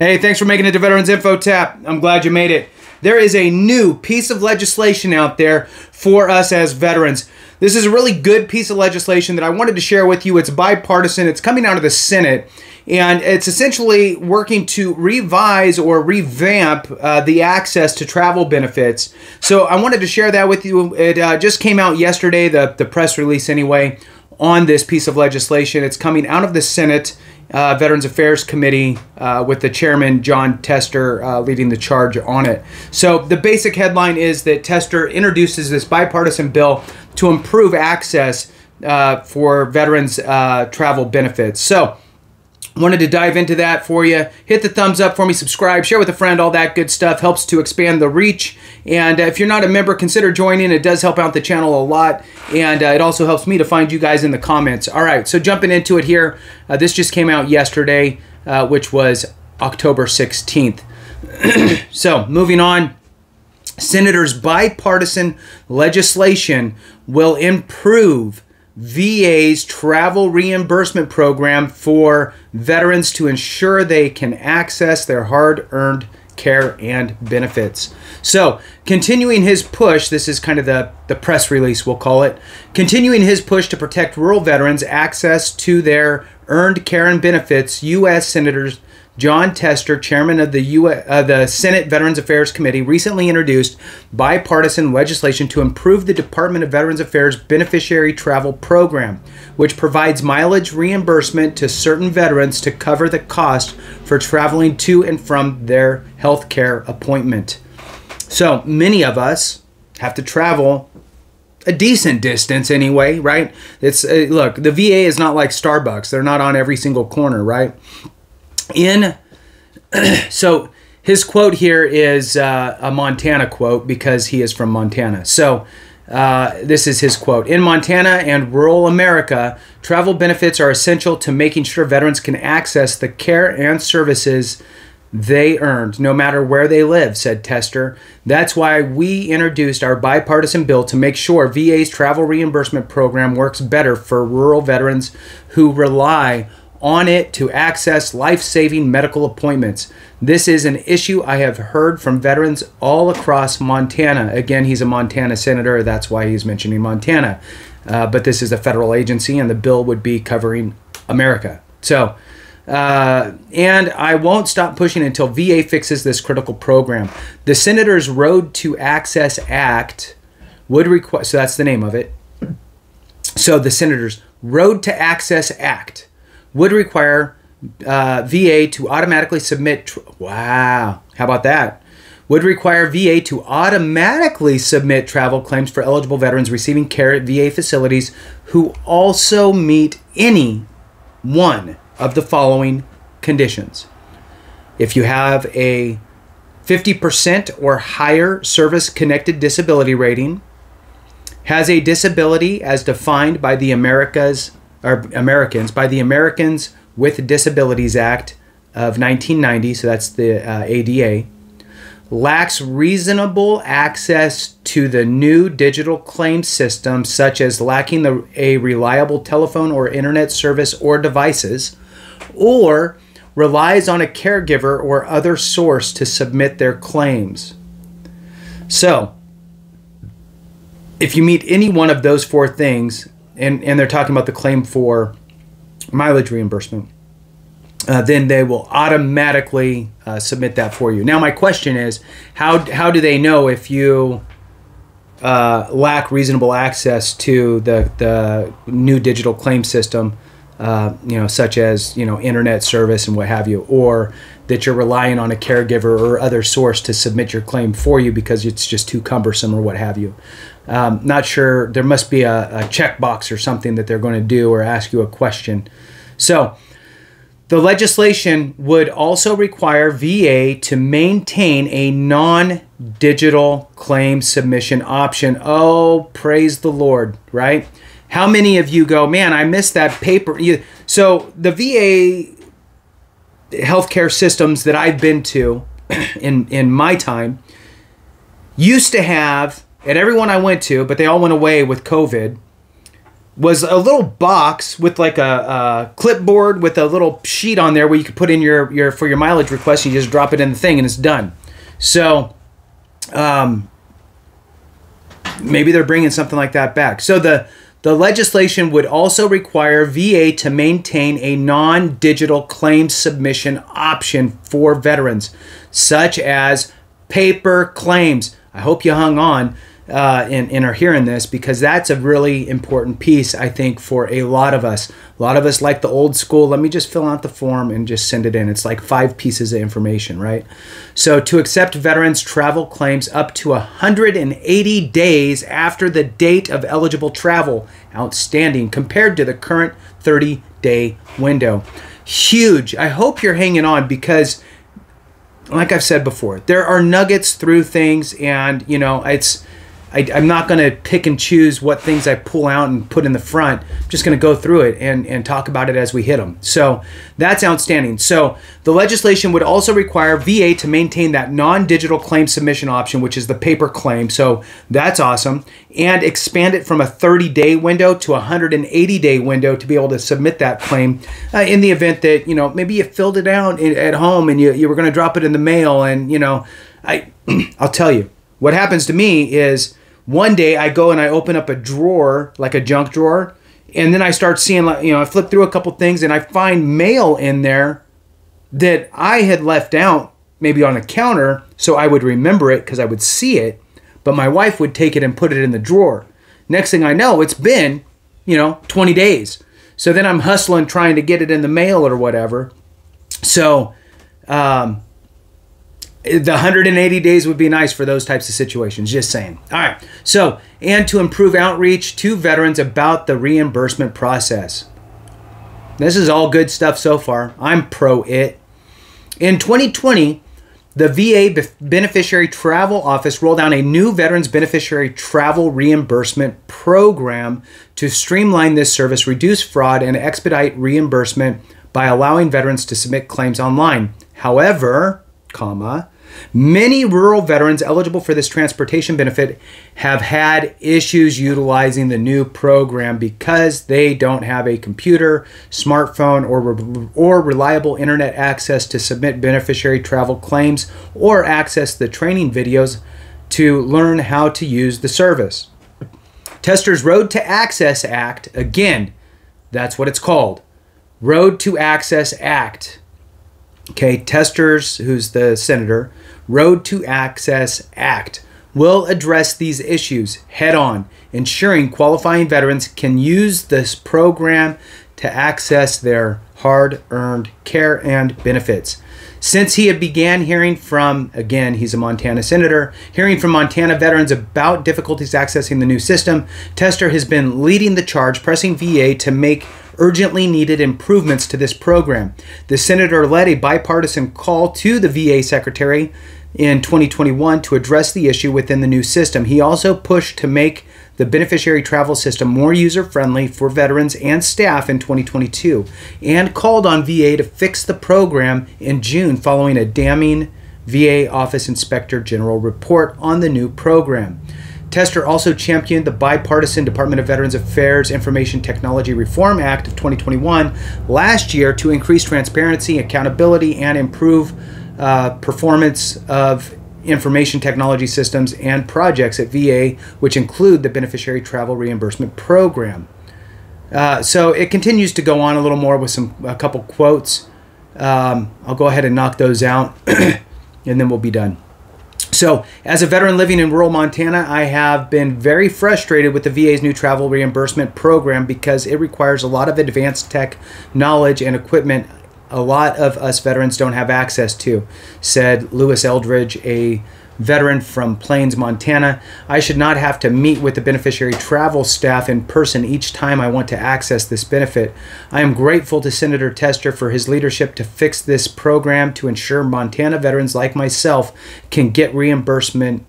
Hey, thanks for making it to Veterans Info Tap. I'm glad you made it. There is a new piece of legislation out there for us as veterans. This is a really good piece of legislation that I wanted to share with you. It's bipartisan. It's coming out of the Senate, and it's essentially working to revise or revamp the access to travel benefits. So I wanted to share that with you. It just came out yesterday, the press release anyway, on this piece of legislation. It's coming out of the Senate Veterans Affairs Committee with the chairman, Jon Tester, leading the charge on it. So the basic headline is that Tester introduces this bipartisan bill to improve access for veterans travel benefits. So wanted to dive into that for you. Hit the thumbs up for me, subscribe, share with a friend, all that good stuff. Helps to expand the reach. And if you're not a member, consider joining. It does help out the channel a lot. And it also helps me to find you guys in the comments. All right, so jumping into it here. This just came out yesterday, which was October 16th. So moving on. Senators' bipartisan legislation will improve VA's travel reimbursement program for veterans to ensure they can access their hard-earned care and benefits. So, continuing his push, this is kind of the press release, we'll call it, continuing his push to protect rural veterans' access to their earned care and benefits, U.S. Senators Jon Tester, chairman of the Senate Veterans Affairs Committee, recently introduced bipartisan legislation to improve the Department of Veterans Affairs beneficiary travel program, which provides mileage reimbursement to certain veterans to cover the cost for traveling to and from their health care appointment. So many of us have to travel a decent distance anyway, right? It's look, the VA is not like Starbucks. They're not on every single corner, right? So his quote here is a Montana quote because he is from Montana. So this is his quote. In Montana and rural America, travel benefits are essential to making sure veterans can access the care and services they earned, no matter where they live, said Tester. That's why we introduced our bipartisan bill to make sure VA's travel reimbursement program works better for rural veterans who rely on it to access life-saving medical appointments. This is an issue I have heard from veterans all across Montana. Again, he's a Montana senator. That's why he's mentioning Montana. But this is a federal agency, and the bill would be covering America. So, and I won't stop pushing until VA fixes this critical program. The Senators' Road to Access Act would require, so that's the name of it. So the Senators' Road to Access Act would require VA to automatically submit, wow, how about that? Would require VA to automatically submit travel claims for eligible veterans receiving care at VA facilities who also meet any one of the following conditions. If you have a 50% or higher service-connected disability rating, has a disability as defined by the Americans by the Americans with Disabilities Act of 1990, so that's the ADA, lacks reasonable access to the new digital claim system, such as lacking a reliable telephone or internet service or devices, or relies on a caregiver or other source to submit their claims. So, if you meet any one of those four things, and they're talking about the claim for mileage reimbursement, then they will automatically submit that for you. Now, my question is, how do they know if you lack reasonable access to the new digital claim system, such as internet service and what have you, or that you're relying on a caregiver or other source to submit your claim for you because it's just too cumbersome or what have you? Not sure. There must be a checkbox or something that they're going to do or ask you a question. So the legislation would also require VA to maintain a non-digital claim submission option. Oh, praise the Lord, right? How many of you go, man, I missed that paper? So the VA healthcare systems that I've been to in my time used to have, at everyone I went to, but they all went away with COVID, was a little box with like a clipboard with a little sheet on there where you could put in your for your mileage request. You just drop it in the thing and it's done. So maybe they're bringing something like that back. So the legislation would also require VA to maintain a non-digital claims submission option for veterans, such as paper claims. I hope you hung on and are hearing this, because that's a really important piece, I think, for a lot of us. A lot of us like the old school, let me just fill out the form and just send it in. It's like 5 pieces of information, right? So to accept veterans' travel claims up to 180 days after the date of eligible travel, outstanding, compared to the current 30-day window. Huge. I hope you're hanging on, because like I've said before, there are nuggets through things, and you know, I'm not going to pick and choose what things I pull out and put in the front. I'm just going to go through it and talk about it as we hit them. So that's outstanding. So the legislation would also require VA to maintain that non-digital claim submission option, which is the paper claim. So that's awesome. And expand it from a 30-day window to a 180-day window to be able to submit that claim in the event that, you know, maybe you filled it out at home and you were going to drop it in the mail. And, you know, I'll tell you, what happens to me is, one day I go and I open up a drawer, like a junk drawer, and then I start seeing, like, you know, I flip through a couple things and I find mail in there that I had left out maybe on a counter, so I would remember it because I would see it, but my wife would take it and put it in the drawer. Next thing I know, it's been, you know, 20 days. So then I'm hustling trying to get it in the mail or whatever. So, the 180 days would be nice for those types of situations, just saying. All right. So, and to improve outreach to veterans about the reimbursement process. This is all good stuff so far. I'm pro it. In 2020, the VA Beneficiary Travel Office rolled out a new Veterans Beneficiary Travel Reimbursement Program to streamline this service, reduce fraud, and expedite reimbursement by allowing veterans to submit claims online. However, many rural veterans eligible for this transportation benefit have had issues utilizing the new program because they don't have a computer, smartphone, or reliable internet access to submit beneficiary travel claims or access the training videos to learn how to use the service. Tester's Road to Access Act, again, that's what it's called, Road to Access Act. Okay, Tester's, who's the senator, Road to Access Act will address these issues head on, ensuring qualifying veterans can use this program to access their hard-earned care and benefits. Since he had began hearing from, again, he's a Montana senator, hearing from Montana veterans about difficulties accessing the new system, Tester has been leading the charge, pressing VA to make urgently needed improvements to this program. The senator led a bipartisan call to the VA secretary in 2021 to address the issue within the new system. He also pushed to make the beneficiary travel system more user-friendly for veterans and staff in 2022 and called on VA to fix the program in June following a damning VA Office Inspector General report on the new program. Tester also championed the bipartisan Department of Veterans Affairs Information Technology Reform Act of 2021 last year to increase transparency, accountability, and improve performance of information technology systems and projects at VA, which include the Beneficiary Travel Reimbursement Program. So it continues to go on a little more with a couple quotes. I'll go ahead and knock those out, and then we'll be done. So, as a veteran living in rural Montana, I have been very frustrated with the VA's new travel reimbursement program because it requires a lot of advanced tech knowledge and equipment a lot of us veterans don't have access to, said Lewis Eldridge, a veteran from Plains, Montana. I should not have to meet with the beneficiary travel staff in person each time I want to access this benefit. I am grateful to Senator Tester for his leadership to fix this program to ensure Montana veterans like myself can get reimbursement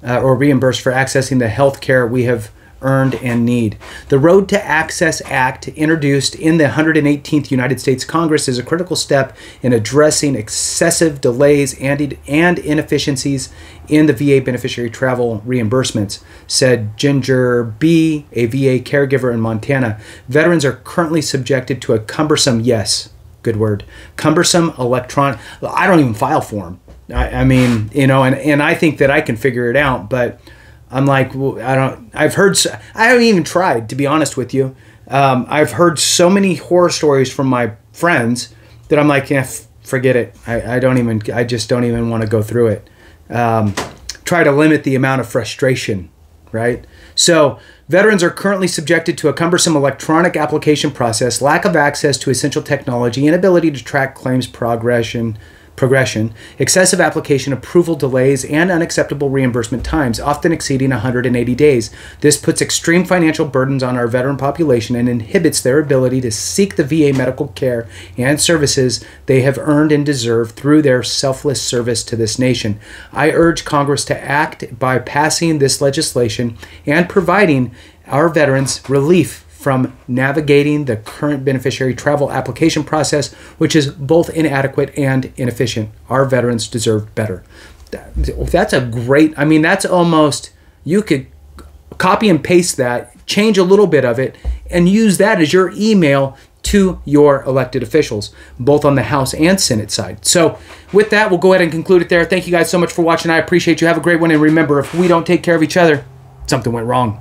or reimbursed for accessing the health care we have earned and need. The Road to Access Act, introduced in the 118th United States Congress, is a critical step in addressing excessive delays and inefficiencies in the VA beneficiary travel reimbursements, said Ginger B., a VA caregiver in Montana. Veterans are currently subjected to a cumbersome, yes, good word, cumbersome electronic, I don't even file for them. I mean, you know, and I think that I can figure it out, but I'm like, well, I haven't even tried, to be honest with you. I've heard so many horror stories from my friends that I'm like, yeah, forget it. I just don't even want to go through it. Try to limit the amount of frustration, right? So veterans are currently subjected to a cumbersome electronic application process, lack of access to essential technology, inability to track claims progression, excessive application approval delays, and unacceptable reimbursement times, often exceeding 180 days. This puts extreme financial burdens on our veteran population and inhibits their ability to seek the VA medical care and services they have earned and deserve through their selfless service to this nation. I urge Congress to act by passing this legislation and providing our veterans relief from navigating the current beneficiary travel application process, which is both inadequate and inefficient. Our veterans deserve better. That's a great, I mean, that's almost, you could copy and paste that, change a little bit of it, and use that as your email to your elected officials, both on the House and Senate side. So with that, we'll go ahead and conclude it there. Thank you guys so much for watching. I appreciate you. Have a great one. And remember, if we don't take care of each other, something went wrong.